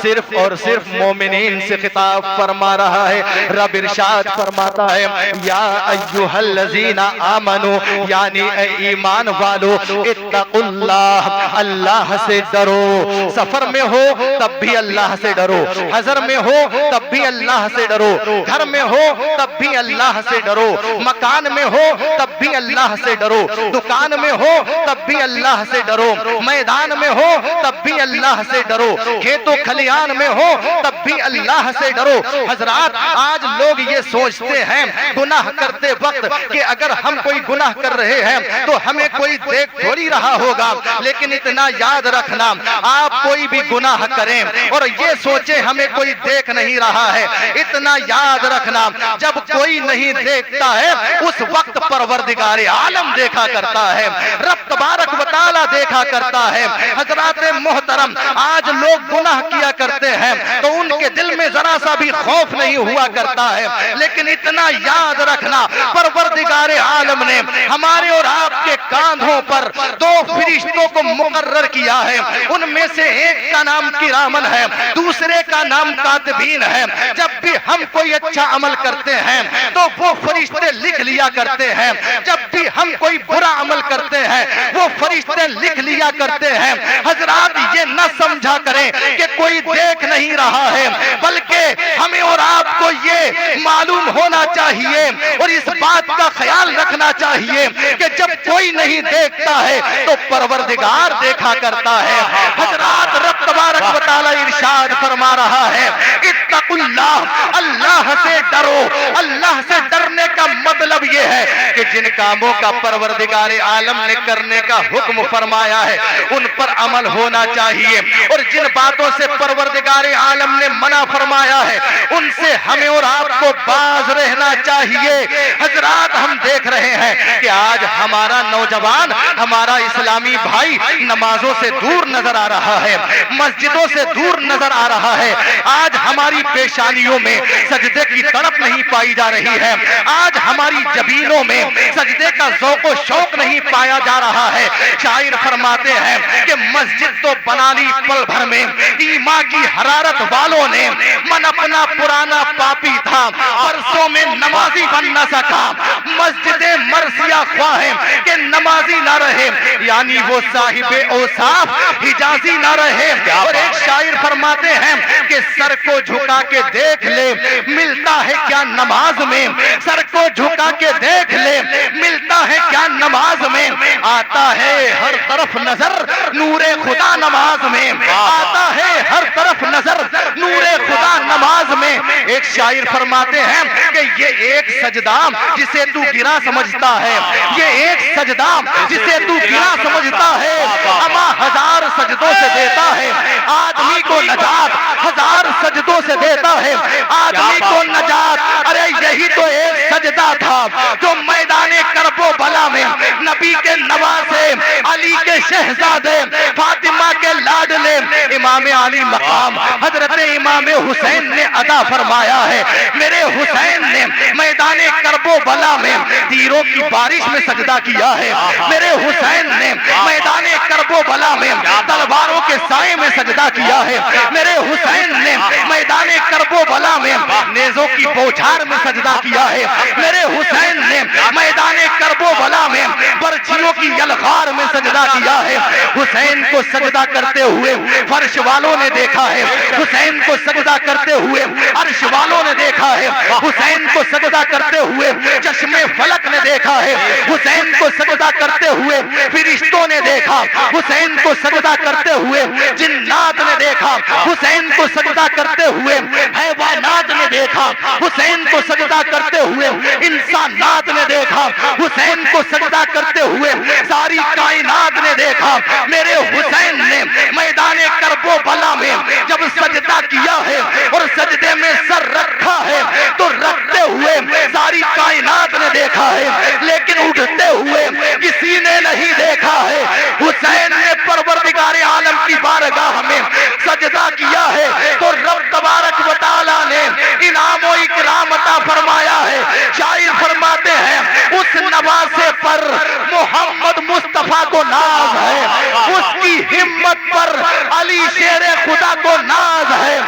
صرف اور صرف مومنین سے خطاب فرما رہا ہے۔ رب ارشاد فرماتا ہے یا ایھا الذین آمنو، یعنی اے ایمان والو، اتقوا اللہ، اللہ سے ڈرو۔ سفر میں ہو تب بھی اللہ سے ڈرو، حضر میں ہو تب بھی اللہ سے ڈرو، گھر میں ہو تب بھی اللہ سے ڈرو، مکان میں ہو تب بھی اللہ سے ڈرو، دکان میں ہو تب بھی اللہ سے ڈرو، میدان میں ہو تب بھی اللہ سے ڈرو، کھیت و کھلیان میں ہو تب بھی اللہ سے ڈرو۔ حضرات آج لوگ یہ سوچتے ہیں گناہ کرتے وقت کہ اگر ہم کوئی گناہ کر رہے ہیں تو ہمیں کوئی دیکھ تھوڑی رہا ہوگا، لیکن اتنا یاد رکھنا آپ کوئی بھی گناہ کریں اور یہ سوچیں ہمیں کوئی دیکھ نہیں رہا ہے، اتنا یاد رکھنا جب کوئی نہیں دیکھتا ہے اس وقت پروردگار عالم دیکھا کرتا ہے، رب تبارک و تعالی دیکھا کرتا ہے۔ حضرات محترم آج لوگ گناہ کیا کرتے ہیں تو ان کے دل میں ذرا سا بھی خوف نہیں ہوا کرتا ہے، لیکن اتنا یاد رکھنا پروردگار عالم نے ہمارے اور آپ کے کاندھوں پر دو فرشتوں کو مقرر کیا ہے، ان میں سے ایک کا نام کرامن ہے، دوسرے کا نام کاتبین ہے۔ جب بھی ہم کوئی اچھا عمل کرتے ہیں تو وہ فرشتے لکھ لیا کرتے ہیں، جب بھی ہم کوئی برا عمل کرتے ہیں وہ فرشتے لکھ لیا کرتے ہیں۔ حضرات یہ نہ سمجھا کریں کہ کوئی دیکھ نہیں رہا ہے، بلکہ ہمیں اور آپ کو یہ معلوم ہونا چاہیے اور اس بات کا خیال رکھنا چاہیے کہ جب کوئی نہیں دیکھتا ہے تو پروردگار دیکھا کرتا ہے۔ حضرات رب تبارک و تعالی ارشاد فرما رہا ہے اتقوا اللہ، اللہ سے ڈرو۔ اللہ سے ڈرنے کا مطلب یہ ہے کہ جن کاموں کا پروردگار عالم نے کرنے کا حکم فرمایا ہے ان پر عمل ہونا چاہیے، اور جن باتوں سے پروردگار عالم نے منع فرمایا ہے ان سے ہمیں اور آپ کو باز رہنا چاہیے۔ حضرات ہم دیکھ رہے ہیں کہ آج ہمارا نوجوان، ہمارا اسلامی بھائی نمازوں سے دور نظر آ رہا ہے، مسجدوں سے دور نظر آ رہا ہے۔ آج ہماری پیشانیوں میں سجدے کی تڑپ نہیں پائی جا رہی ہے، آج ہماری جبینوں میں سجدے کا ذوق و شوق نہیں پایا جا رہا ہے۔ شاعر فرماتے ہیں کہ مسجد تو بنا لی پل بھر میں، ایمان کی حرارت والوں نے، من اپنا پرانا پاپی تھا برسوں میں نمازی بن نہ سکا، مسجد مرثیہ خواہیں کہ نمازی نہ رہے، یعنی وہ صاحب اوصاف حجازی نہ رہے۔ اور ایک شاعر فرماتے ہیں کہ سر کو جھکا کے دیکھ لے ملتا ہے کیا نماز میں، سر کو جھکا کے دیکھ لے ملتا ہے کیا نماز میں، آتا ہے ہر طرف نظر نور خدا نماز میں، آتا ہے ہر طرف نظر نور خدا نماز میں۔ ایک شاعر فرماتے ہیں کہ یہ ایک سجدہ جسے تو گرا سمجھتا ہے، یہ ایک سجدہ جسے تو گرا سمجھتا ہے، اما ہزار سجدوں سے دیتا ہے آدمی کو نجات، ہزار سجدوں سے دیتا ہے آدمی کو نجات۔ ارے یہی تو ایک سجدہ تھا جو میدان کرب و بلا میں نبی کے نواسے، علی کے شہزادے، فاطمہ کے لاڈلے امام علی مقام حضرت امام حسین نے ادا فرمایا ہے۔ میرے حسین نے میدان کرب و بلا میں تیروں کی بارش میں سجدہ کیا ہے، میرے حسین نے میدان کرب و بلا میں تلواروں کے سائے میں سجدہ کیا ہے، میرے حسین نے میدان کرب و بلا میں نیزوں کی بوچھار میں سجدہ کیا ہے، میرے حسین نے میدان کرب و بلا میں برچھیوں کی یلغار میں سجدہ کیا ہے۔ حسین کو سجدہ کرتے ہوئے فرش والوں نے دیکھا ہے، حسین کو سجدہ کرتے ہوئے عرش والوں نے دیکھا ہے، حسین کو سجدہ کرتے ہوئے چشم فلک نے دیکھا ہے، حسین کو سجدہ کرتے ہوئے فرشتوں نے دیکھا، حسین کو سجدہ کرتے ہوئے جنات نے دیکھا، حسین کو سجدہ کرتے ہوئے حیوانات نے دیکھا، حسین کو سجدہ کرتے ہوئے انسانات نے دیکھا، حسین کو سجدہ کرتے ہوئے ساری کائنات نے دیکھا۔ میرے حسین نے میدان کرب و بلا میں جب سجدہ کیا ہے اور سجدے میں سر رکھا ہے تو رکھتے ہوئے ساری کائنات نے دیکھا ہے، لیکن اٹھتے ہوئے کسی نے نہیں دیکھا ہے۔ حسین نے پروردگار عالم کی بارگاہ میں سجدہ کیا ہے تو رب تبارک و تعالی نے انعام و اکرام عطا فرمایا ہے۔ شاعر فرماتے ہیں اس نواسے پر محمد مصطفیٰ کو ناز ہے، اس کی ہمت پر علی شیر خدا کو ناز ہے،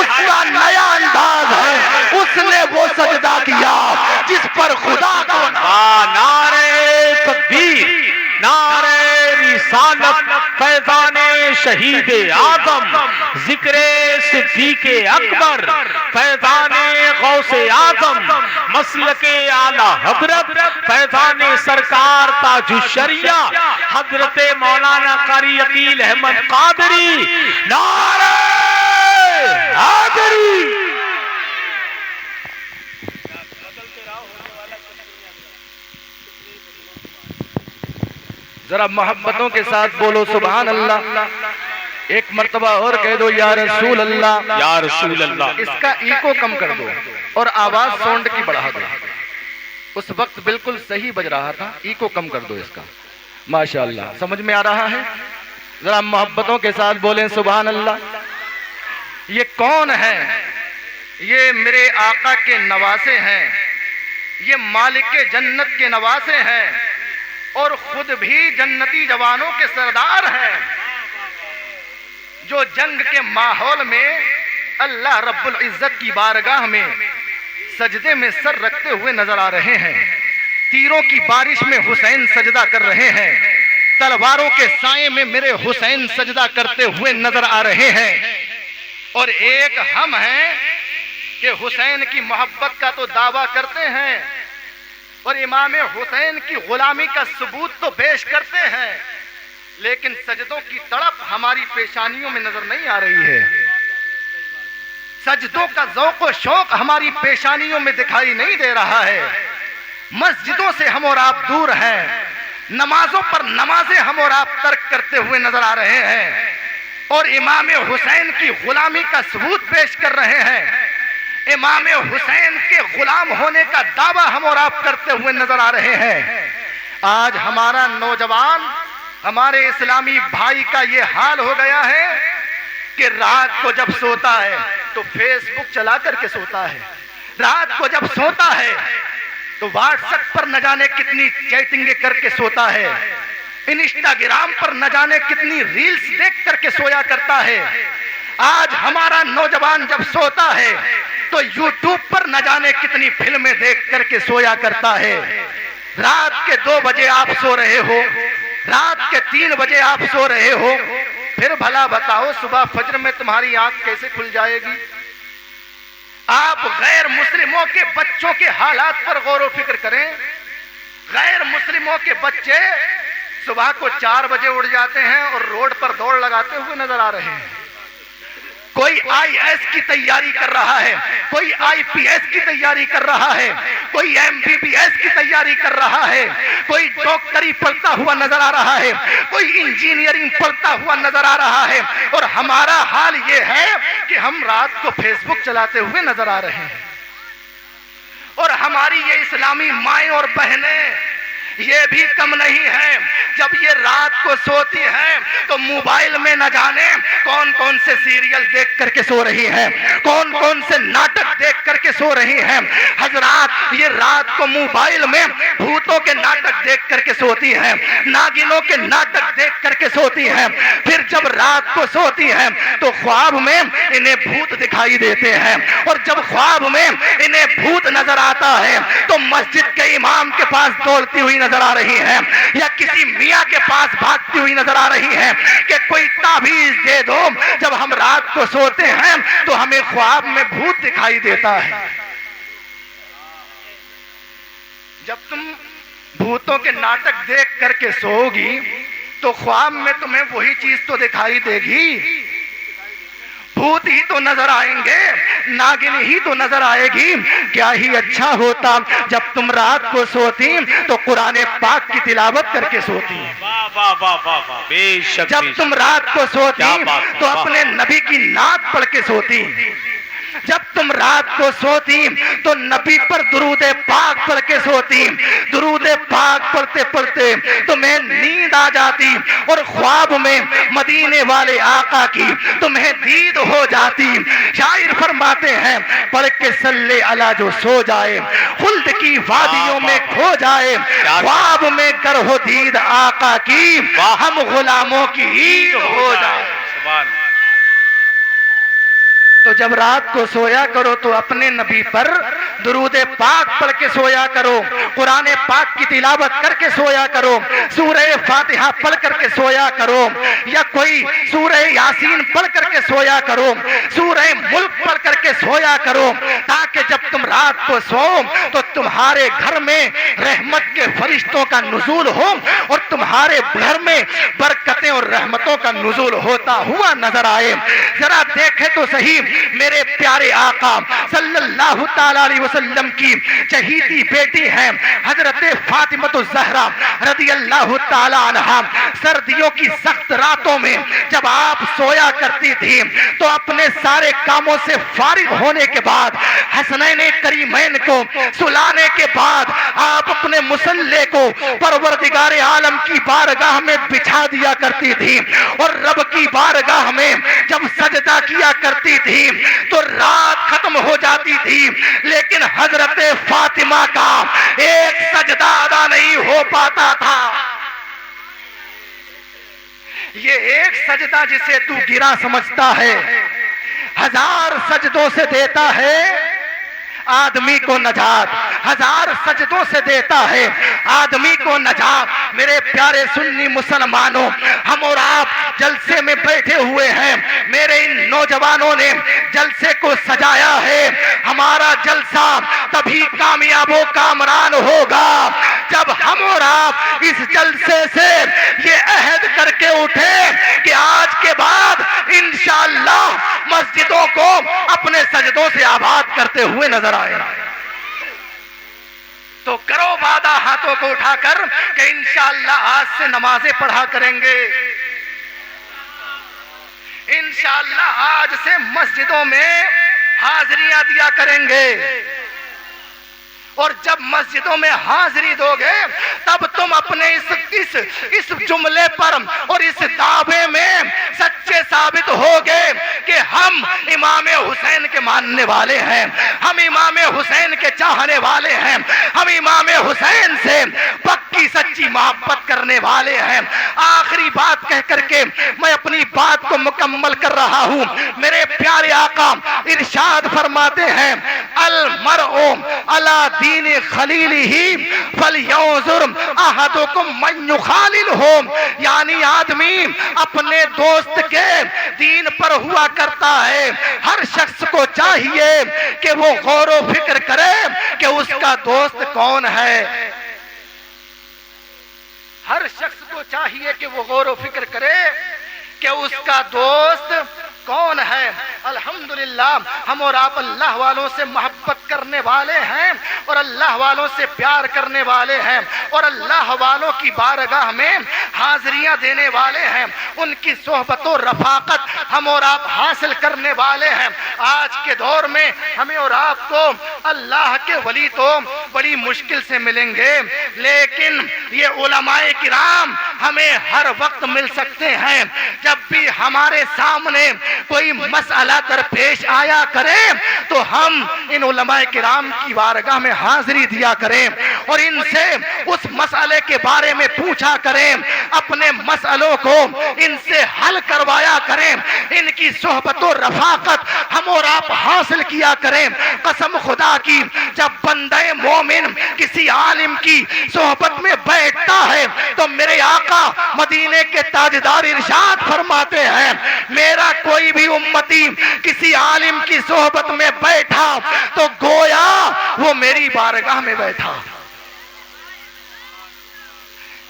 پورا نیا انداز ہے، اس نے وہ سجدہ کیا جس پر خدا کو نعرہ تکبیر، نعرہ رسالت، فیضان شہید اعظم، ذکر صدیق اکبر، فیضان غوث اعظم، مسلک اعلی حضرت، فیضان سرکار تاج الشریعہ حضرت مولانا قاری عقیل احمد قادری، نعرہ حیدری۔ ذرا محبتوں کے ساتھ بولو سبحان اللہ، ایک مرتبہ اور کہہ دو یا رسول اللہ، یا رسول اللہ۔ اس کا ایکو کم کر دو اور آواز ساؤنڈ کی بڑھا دو، اس وقت بالکل صحیح بج رہا تھا، ایکو کم کر دو اس کا، ماشاءاللہ سمجھ میں آ رہا ہے؟ ذرا محبتوں کے ساتھ بولیں سبحان اللہ۔ یہ کون ہے؟ یہ میرے آقا کے نواسے ہیں، یہ مالک جنت کے نواسے ہیں، اور خود بھی جنتی جوانوں کے سردار ہیں، جو جنگ کے ماحول میں اللہ رب العزت کی بارگاہ میں سجدے میں سر رکھتے ہوئے نظر آ رہے ہیں، تیروں کی بارش میں حسین سجدہ کر رہے ہیں، تلواروں کے سائے میں میرے حسین سجدہ کرتے ہوئے نظر آ رہے ہیں، اور ایک ہم ہیں کہ حسین کی محبت کا تو دعویٰ کرتے ہیں اور امام حسین کی غلامی کا ثبوت تو پیش کرتے ہیں، لیکن سجدوں کی تڑپ ہماری پیشانیوں میں نظر نہیں آ رہی ہے، سجدوں کا ذوق و شوق ہماری پیشانیوں میں دکھائی نہیں دے رہا ہے، مسجدوں سے ہم اور آپ دور ہیں، نمازوں پر نمازیں ہم اور آپ ترک کرتے ہوئے نظر آ رہے ہیں، اور امام حسین کی غلامی کا ثبوت پیش کر رہے ہیں، امام حسین کے غلام ہونے کا دعویٰ ہم اور آپ کرتے ہوئے نظر آ رہے ہیں۔ آج ہمارا نوجوان، ہمارے اسلامی بھائی کا یہ حال ہو گیا ہے کہ رات کو جب سوتا ہے تو فیس بک چلا کر کے سوتا ہے، رات کو جب سوتا ہے تو واٹس ایپ پر نہ جانے کتنی چیٹنگیں کر کے سوتا ہے، انسٹاگرام پر نہ جانے کتنی ریلز دیکھ کر کے سویا کرتا ہے۔ آج ہمارا نوجوان جب سوتا ہے تو یوٹیوب پر نہ جانے کتنی فلمیں دیکھ کر کے سویا کرتا ہے۔ رات کے 2 بجے آپ سو رہے ہو، رات کے 3 بجے آپ سو رہے ہو، پھر بھلا بتاؤ صبح فجر میں تمہاری آنکھ کیسے کھل جائے گی؟ آپ غیر مسلموں کے بچوں کے حالات پر غور و فکر کریں۔ غیر مسلموں کے بچے صبح کو 4 بجے اٹھ جاتے ہیں اور روڈ پر دوڑ لگاتے ہوئے نظر آ رہے ہیں۔ کوئی آئی ایس کی تیاری کر رہا ہے، کوئی آئی پی ایس کی تیاری کر رہا ہے، کوئی ایم بی بی ایس کی تیاری کر رہا ہے، کوئی ڈاکٹری پڑھتا ہوا نظر آ رہا ہے، کوئی انجینئرنگ پڑھتا ہوا نظر آ رہا ہے، اور ہمارا حال یہ ہے کہ ہم رات کو فیس بک چلاتے ہوئے نظر آ رہے ہیں۔ اور ہماری یہ اسلامی مائیں اور بہنیں یہ بھی کم نہیں ہے، جب یہ رات کو سوتی ہے تو موبائل میں نہ جانے کون کون سے سیریل دیکھ کر کے سو رہی ہیں، کون کون سے ناٹک دیکھ کر کے سو رہی ہیں۔ حضرات یہ رات کو موبائل میں بھوتوں کے ناٹک دیکھ کر کے سوتی ہیں، ناگنوں کے ناٹک دیکھ کر کے سوتی ہیں، پھر جب رات کو سوتی ہیں تو خواب میں انہیں بھوت دکھائی دیتے ہیں، اور جب خواب میں انہیں بھوت نظر آتا ہے تو مسجد کے امام کے پاس دوڑتی ہوئی نظر آ رہی ہے، یا کسی میاں کے پاس بھاگتی ہوئی نظر آ رہی ہے کہ کوئی تعویذ دے دو۔ جب ہم رات کو سوتے ہیں تو ہمیں خواب میں بھوت دکھائی دیتا ہے۔ جب تم بھوتوں کے ناٹک دیکھ کر کے سو گی تو خواب میں تمہیں وہی چیز تو دکھائی دے گی، بھوت ہی تو نظر آئیں گے، ناگن ہی تو نظر آئے گی۔ کیا ہی اچھا ہوتا جب تم رات کو سوتی تو قرآن پاک کی تلاوت کر کے سوتی، جب تم رات کو سوتی تو اپنے نبی کی نعت پڑھ کے سوتی، جب تم رات کو سوتی تو نبی پر درود پاک پڑھ کے سوتی، درود پاک پڑھتے پڑھتے تمہیں نیند آ جاتی اور خواب میں مدینے والے آقا کی تمہیں دید ہو جاتی۔ شاعر فرماتے ہیں پڑھ کے صلی علی جو سو جائے خلد کی وادیوں میں کھو جائے، خواب میں گر ہو دید آقا کی ہم غلاموں کی عید ہو جائے۔ تو جب رات کو سویا کرو تو اپنے نبی پر درود پاک پڑھ کے سویا کرو، قرآن پاک کی تلاوت کر کے سویا کرو، سورہ فاتحہ پڑھ کر کے سویا کرو، یا کوئی سورہ یاسین پڑھ کر کے سویا کرو، سورہ ملک پڑھ کر کے سویا کرو، تاکہ جب تم رات کو سو تو تمہارے گھر میں رحمت کے فرشتوں کا نزول ہو اور تمہارے گھر میں برکتیں اور رحمتوں کا نزول ہوتا ہوا نظر آئے۔ ذرا دیکھیں تو صحیح، میرے پیارے آقا صلی اللہ تعالی علیہ وسلم کی چہیتی بیٹی ہیں حضرت فاطمہ الزہرا رضی اللہ تعالی عنہا، سردیوں کی سخت راتوں میں جب آپ سویا کرتی تھی تو اپنے سارے کاموں سے فارغ ہونے کے بعد حسنین کریمین کو سلانے کے بعد آپ اپنے مصلے کو پروردگار عالم کی بارگاہ میں بچھا دیا کرتی تھی، اور رب کی بارگاہ میں جب سجدہ کیا کرتی تھی تو رات ختم ہو جاتی تھی، لیکن حضرت فاطمہ کا ایک سجدہ ادا نہیں ہو پاتا تھا۔ یہ ایک سجدہ جسے تو گرا سمجھتا ہے، ہزار سجدوں سے دیتا ہے آدمی کو نجات، ہزار سجدوں سے دیتا ہے آدمی کو نجات۔ میرے پیارے سنی مسلمانوں، ہم اور آپ جلسے میں بیٹھے ہوئے ہیں، میرے ان نوجوانوں نے جلسے کو سجایا ہے۔ ہمارا جلسہ تبھی کامیاب و کامران ہوگا جب ہم اور آپ اس جلسے سے یہ عہد کر کے اٹھے کہ آج کے بعد انشاءاللہ مسجدوں کو اپنے سجدوں سے آباد کرتے ہوئے نظر آئے۔ تو کرو وعدہ ہاتھوں کو اٹھا کر کہ انشاءاللہ آج سے نمازیں پڑھا کریں گے، انشاءاللہ آج سے مسجدوں میں حاضریاں دیا کریں گے، اور جب مسجدوں میں حاضری دو گے تب تم اپنے اس جملے پر اور اس دعوے میں سچے ثابت ہوگے کہ ہم امام حسین کے ماننے والے ہیں، ہم امام حسین کے چاہنے والے ہیں، ہم امام حسین سے پکی سچی محبت کرنے والے ہیں۔ آخری بات کہہ کر کے میں اپنی بات کو مکمل کر رہا ہوں۔ میرے پیارے آقا ارشاد فرماتے ہیں، المرء علی دین خلیلہ فلینظر احدکم من یخاللہ، یعنی آدمی اپنے دوست کے دین پر ہوا کرتا ہے۔ ہر شخص کو چاہیے کہ وہ غور و فکر کرے کہ اس کا دوست کون ہے، ہر شخص کو چاہیے کہ وہ غور و فکر کرے کہ اس کا دوست کون ہے۔ الحمدللہ ہم اور آپ اللہ والوں سے محبت کرنے والے ہیں اور اللہ والوں سے پیار کرنے والے ہیں اور اللہ والوں کی بارگاہ میں حاضریاں دینے والے ہیں، ان کی صحبت و رفاقت ہم اور آپ حاصل کرنے والے ہیں۔ آج کے دور میں ہمیں اور آپ کو اللہ کے ولی تو بڑی مشکل سے ملیں گے، لیکن یہ علماء کرام ہمیں ہر وقت مل سکتے ہیں۔ جب بھی ہمارے سامنے کوئی مسئلہ درپیش آیا کرے تو ہم ان علماء کرام کی بارگاہ میں حاضری دیا کریں اور ان سے اس مسئلے کے بارے میں پوچھا کریں، اپنے مسئلوں کو ان سے حل کروایا کریں، ان کی صحبت و رفاقت ہم اور آپ حاصل کیا کریں۔ قسم خدا کی، جب بندہ مومن کسی عالم کی صحبت میں بیٹھتا ہے تو میرے آقا مدینے کے تاجدار ارشاد فرماتے ہیں، میرا کوئی بھی امتی کسی عالم کی صحبت میں بیٹھا تو گویا وہ میری بارگاہ میں بیٹھا۔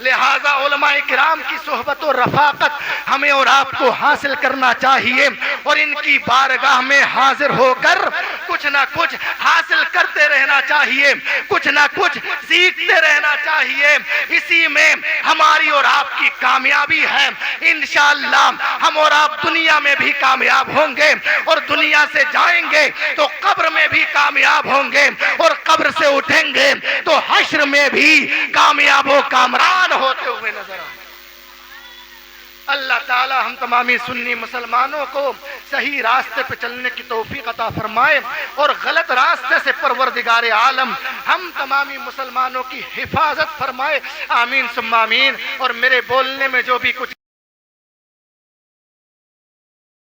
لہذا علماء کرام کی صحبت و رفاقت ہمیں اور آپ کو حاصل کرنا چاہیے اور ان کی بارگاہ میں حاضر ہو کر کچھ نہ کچھ حاصل کرتے رہنا چاہیے، کچھ نہ کچھ سیکھتے رہنا چاہیے۔ اسی میں ہماری اور آپ کی کامیابی ہے۔ انشاءاللہ ہم اور آپ دنیا میں بھی کامیاب ہوں گے اور دنیا سے جائیں گے تو قبر میں بھی کامیاب ہوں گے اور قبر سے اٹھیں گے تو حشر میں بھی کامیاب و کامران ہوتے ہوئے نظر آئے۔ اللہ تعالی ہم تمامی سنی مسلمانوں کو صحیح راستے پہ چلنے کی توفیق عطا فرمائے اور غلط راستے سے پروردگار عالم ہم تمامی مسلمانوں کی حفاظت فرمائے۔ آمین ثم آمین۔ اور میرے بولنے میں جو بھی کچھ